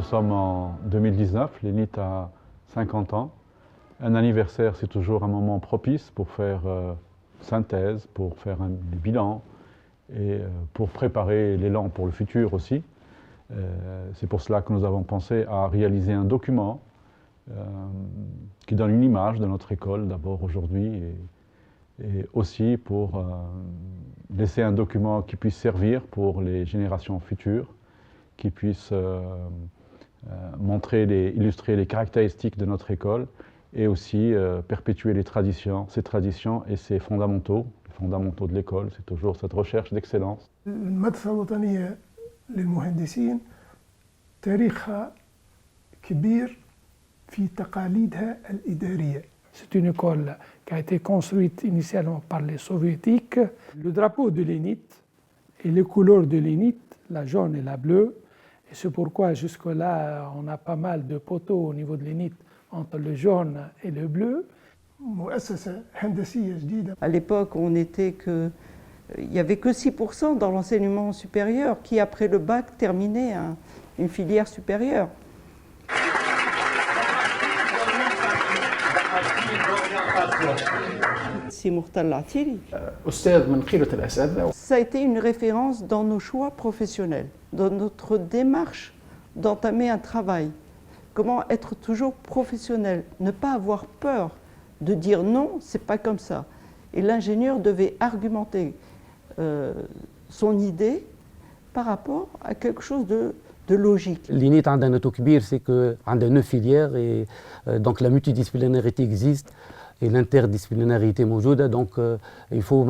sommes en 2019, l'ENIT a 50 ans. Un anniversaire, c'est toujours un moment propice pour faire synthèse, pour faire des bilans et pour préparer l'élan pour le futur aussi. C'est pour cela que nous avons pensé à réaliser un document qui donne une image de notre école d'abord aujourd'hui et aussi pour laisser un document qui puisse servir pour les générations futures, qui puisse illustrer les caractéristiques de notre école et aussi perpétuer ces traditions et ces fondamentaux, les fondamentaux de l'école, c'est toujours cette recherche d'excellence. المدرسة الوطنية للمهندسين تاريخها كبير في تقاليدها الإدارية. C'est une école qui a été construite initialement par les soviétiques. Le drapeau de l'ENIT et les couleurs de l'ENIT, la jaune et la bleue, et c'est pourquoi jusque-là on a pas mal de poteaux au niveau de l'ENIT entre le jaune et le bleu. À l'époque, il n'y avait que 6% dans l'enseignement supérieur qui, après le bac, terminait une filière supérieure. Ça a été une référence dans nos choix professionnels, dans notre démarche d'entamer un travail. Comment être toujours professionnel, ne pas avoir peur de dire non, c'est pas comme ça. Et l'ingénieur devait argumenter son idée par rapport à quelque chose de logique. L'INIT a un atout kbir, c'est qu'il y a 9 filières et donc la multidisciplinarité existe et l'interdisciplinarité موجودة, donc il faut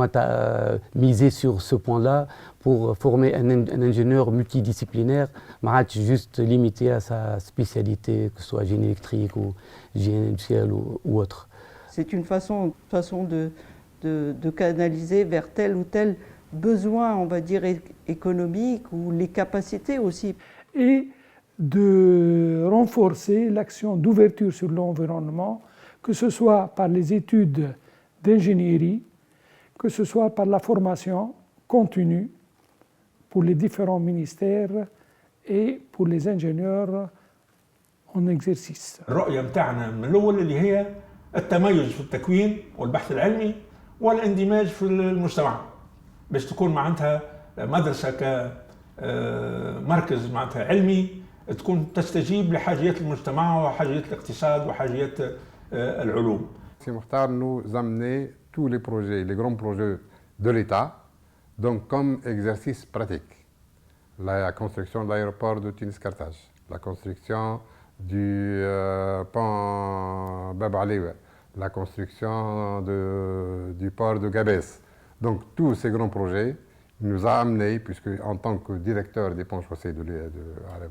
miser sur ce point-là pour former un ingénieur multidisciplinaire, pas juste limité à sa spécialité, que ce soit génie électrique ou génie industriel ou autre. C'est une façon de canaliser vers tel ou tel besoin, on va dire, économique ou les capacités aussi. Et de renforcer l'action d'ouverture sur l'environnement, que ce soit par les études d'ingénierie, que ce soit par la formation continue pour les différents ministères et pour les ingénieurs en exercice. الرؤية متاعنا من الأول اللي هي التميز في التكوين والبحث العلمي والاندماج في المجتمع باش تكون معناتها مدرسة كمركز معناتها علمي تكون تستجيب لحاجيات المجتمع وحاجيات الاقتصاد وحاجيات العلوم. C'est Mokhtar nous amener tous les projets, les grands projets de l'État, donc comme exercice pratique. La construction de l'aéroport de Tunis-Carthage, la construction du pont Bab Aliwa, la construction du port de Gabès. Donc tous ces grands projets nous a amenés, puisque en tant que directeur des ponts chaussées du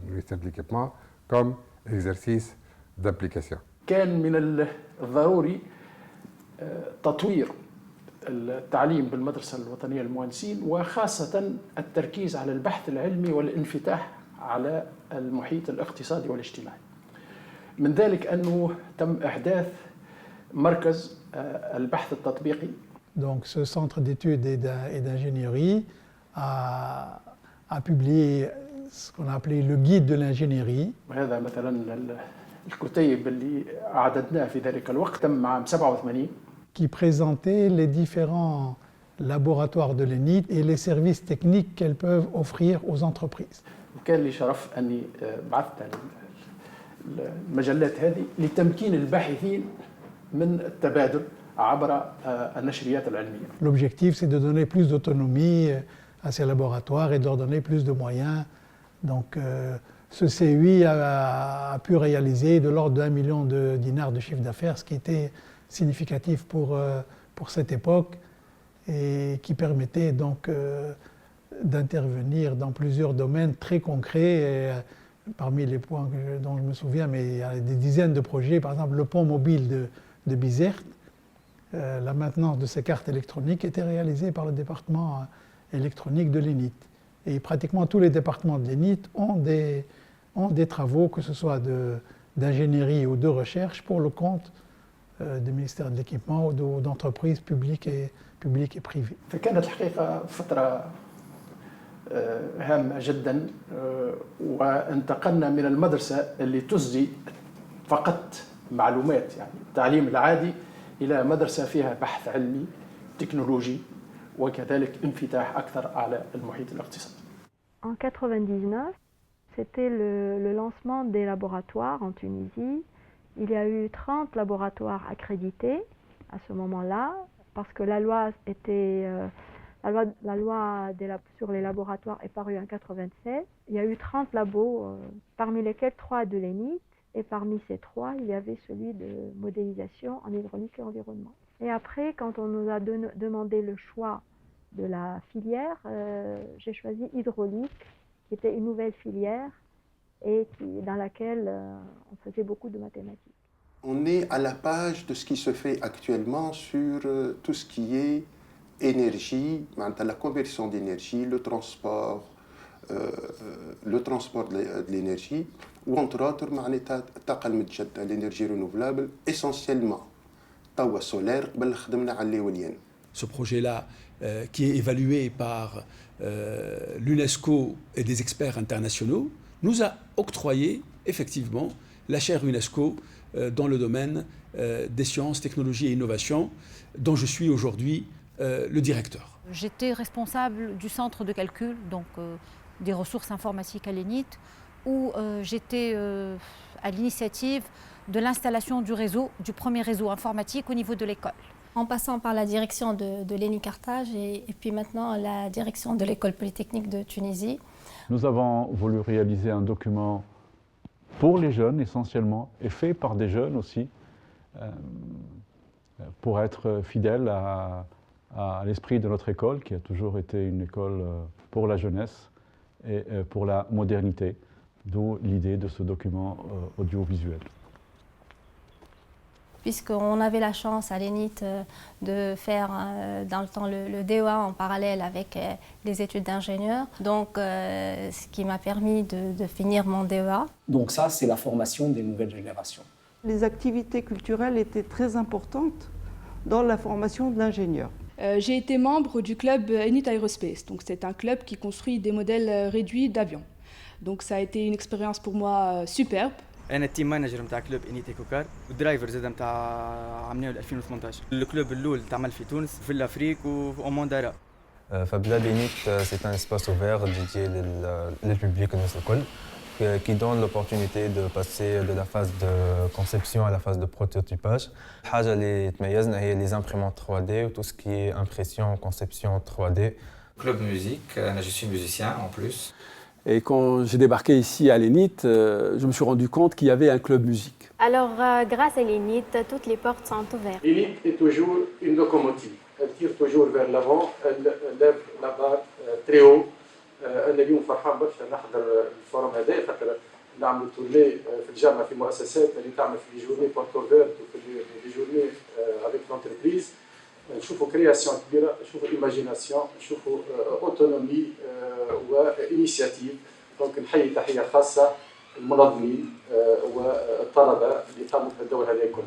ministère de l'équipement, comme exercice d'application. كان من الضروري تطوير التعليم بالمدرسة الوطنية للمهندسين وخاصة التركيز على البحث العلمي والانفتاح على المحيط الاقتصادي والاجتماعي. من ذلك أنه تم إحداث مركز البحث التطبيقي. Donc ce centre d'études et d'ingénierie a publié ce qu'on a appelé le guide de l'ingénierie. وهذا مثلا الكتيب اللي أعددناه في ذلك الوقت تم عام 87. Qui présentait les différents laboratoires de l'ENIT et les services techniques qu'elles peuvent offrir aux entreprises. وكان لي شرف أني بعثت المجلات هذه لتمكين الباحثين من التبادل عبر النشريات العلمية. L'objectif, c'est de donner plus d'autonomie à ces laboratoires et de leur donner plus de moyens. Donc, ce CUI a pu réaliser de l'ordre d'1 million de dinars de chiffre d'affaires, ce qui était significatif pour cette époque et qui permettait donc d'intervenir dans plusieurs domaines très concrets. Et, parmi les points dont je me souviens, mais il y a des dizaines de projets, par exemple le pont mobile de Bizerte, la maintenance de ces cartes électroniques était réalisée par le département électronique de l'ENIT. Et pratiquement tous les départements de l'ENIT ont des travaux, que ce soit d'ingénierie ou de recherche, pour le compte du ministère de l'équipement ou d'entreprises publiques et privées. فكانت الحقيقة فترة هامة جدا، وانتقلنا من المدرسة اللي تسدي فقط معلومات يعني التعليم العادي إلى مدرسة فيها بحث علمي تكنولوجي وكذلك انفتاح أكثر على المحيط الاقتصادي. En 99, c'était le lancement des laboratoires en Tunisie. Il y a eu 30 laboratoires accrédités à ce moment-là, parce que la loi était la loi sur les laboratoires est parue en 1996. Il y a eu 30 labos, parmi lesquels 3 de l'ENIT, et parmi ces 3, il y avait celui de modélisation en hydraulique et environnement. Et après, quand on nous a demandé le choix de la filière, j'ai choisi hydraulique, qui était une nouvelle filière et dans laquelle on faisait beaucoup de mathématiques. On est à la page de ce qui se fait actuellement sur tout ce qui est énergie, la conversion d'énergie, le transport de l'énergie, ou entre autres l'énergie renouvelable, essentiellement tawa solaire, ce projet-là, qui est évalué par l'UNESCO et des experts internationaux, nous a octroyé effectivement la chaire UNESCO dans le domaine des sciences, technologies et innovations, dont je suis aujourd'hui le directeur. J'étais responsable du centre de calcul, donc des ressources informatiques à l'ENIT, où j'étais à l'initiative de l'installation du réseau, du premier réseau informatique au niveau de l'école. En passant par la direction de l'ENI Carthage et puis maintenant la direction de l'école polytechnique de Tunisie. Nous avons voulu réaliser un document pour les jeunes essentiellement et fait par des jeunes aussi pour être fidèle à l'esprit de notre école qui a toujours été une école pour la jeunesse et pour la modernité, d'où l'idée de ce document audiovisuel. Puisqu'on avait la chance à l'ENIT de faire dans le temps le DEA en parallèle avec les études d'ingénieur, donc ce qui m'a permis de finir mon DEA. Donc ça, c'est la formation des nouvelles générations. Les activités culturelles étaient très importantes dans la formation de l'ingénieur. J'ai été membre du club ENIT Aerospace, donc c'est un club qui construit des modèles réduits d'avions. Donc ça a été une expérience pour moi superbe. انا التيم مانجر نتاع كلوب انيتي كوكار والدرايفر زاد نتاع عملناه 2018. الكلوب الاول تعمل في تونس في الافريق وموندارا. فبلاد انيت c'est un espace ouvert dédié للpublic الناس الكل qui donne l'opportunité de passer de la phase de conception à la phase de prototypage. الحاجه اللي تميزنا هي les imprimantes 3D ou tout ce qui est impression, conception 3D. Club musique, je suis musicien en plus. Et quand j'ai débarqué ici à l'ENIT, je me suis rendu compte qu'il y avait un club musique. Alors, grâce à l'ENIT, toutes les portes sont ouvertes. L'ENIT est toujours une locomotive. Elle tire toujours vers l'avant, elle lève la barre très haut. أنا اليوم فرحان برشا نحضر الفورم هذا خاطر نعملوا تورني في الجامعة في مؤسسات اللي تعمل في لي جورني بورتو فيرت وفي لي جورني افيك لونتربريز. نشوفوا كرياسيون كبيره، نشوفوا ايماجيناسيون، نشوفوا اوتونومي وانيشياتيف. دونك نحيي تحيه خاصه المنظمين والطلبه اللي قاموا بالدور هذا كله.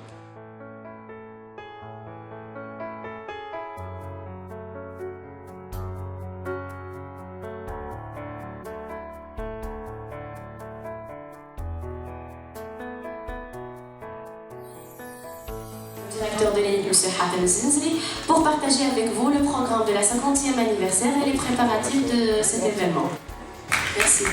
Directeur de l'ENIT, M. Hatem Zenzli, pour partager avec vous le programme de la 50e anniversaire et les préparatifs de cet événement. Merci.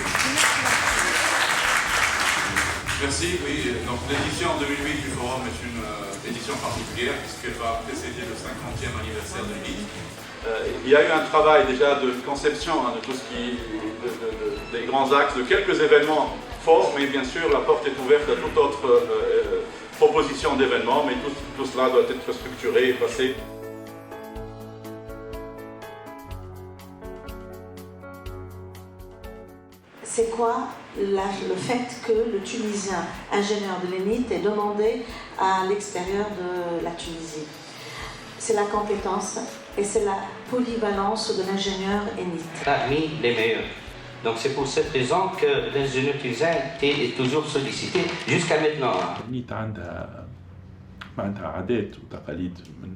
Merci, oui. Donc l'édition 2008 du Forum est une édition particulière puisqu'elle va précéder le 50e anniversaire de l'ENIT. Il y a eu un travail déjà de conception de tout ce qui des grands axes, de quelques événements forts, mais bien sûr la porte est ouverte à toute autre proposition d'événements, mais tout cela doit être structuré et passé. C'est quoi le fait que le Tunisien ingénieur de l'ENIT est demandé à l'extérieur de la Tunisie? C'est la compétence et c'est la polyvalence de l'ingénieur ENIT. Parmi les meilleurs. Donc c'est pour cette raison que l'ingénieur tunisien est toujours sollicité jusqu'à maintenant. النيت عندها عادات وتقاليد من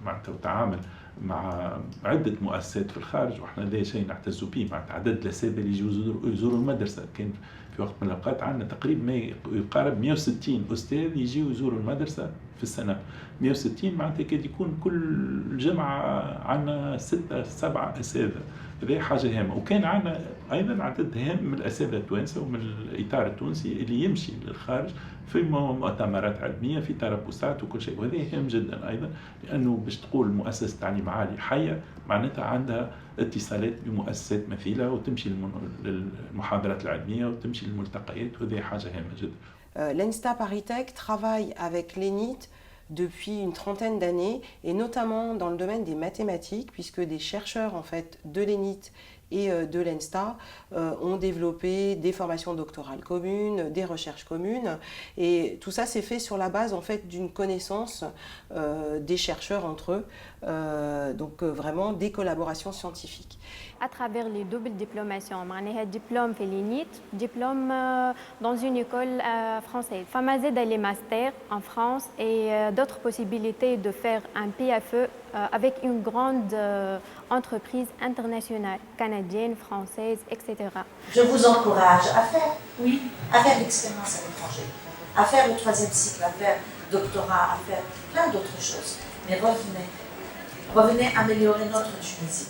معناتها وتعامل مع عدة مؤسسات في الخارج، وإحنا هذا شيء نعتز به. معناتها عدد الأساتذة اللي يجوا يزوروا المدرسة، كان في وقت من الأوقات عندنا تقريبا ما يقارب 160 أستاذ يجوا يزوروا المدرسة في السنة. 160 معناتها كاد يكون كل جمعة عندنا 6 7 أساتذة. هذه حاجة هامة. وكان عندنا أيضا عدد هام من الأساتذة التوانسة ومن الإطار التونسي اللي يمشي للخارج في مؤتمرات علمية، في تربصات وكل شيء. وهذا هام جدا أيضا، لأنه باش تقول مؤسسة تعليم عالي حية معناتها عندها اتصالات بمؤسسات مثيلة وتمشي للمحاضرات العلمية وتمشي للملتقيات، وهذه حاجة هامة جدا. L'ENSTA ParisTech travaille avec l'ENIT depuis une trentaine d'années, et notamment dans le domaine des mathématiques, puisque des chercheurs en fait de l'ENIT et de l'ENSTA ont développé des formations doctorales communes, des recherches communes, et tout ça s'est fait sur la base en fait d'une connaissance des chercheurs entre eux, donc vraiment des collaborations scientifiques. À travers les doubles diplomations, معناها diplôme في l'ENIT, diplôme dans une école française. فما زاد les masters en France et d'autres possibilités de faire un PFE avec une grande entreprise internationale, canadienne, française, etc. Je vous encourage à faire, oui, à faire l'expérience à l'étranger, à faire le 3e cycle, à faire doctorat, à faire plein d'autres choses. Mais revenez améliorer notre Tunisie.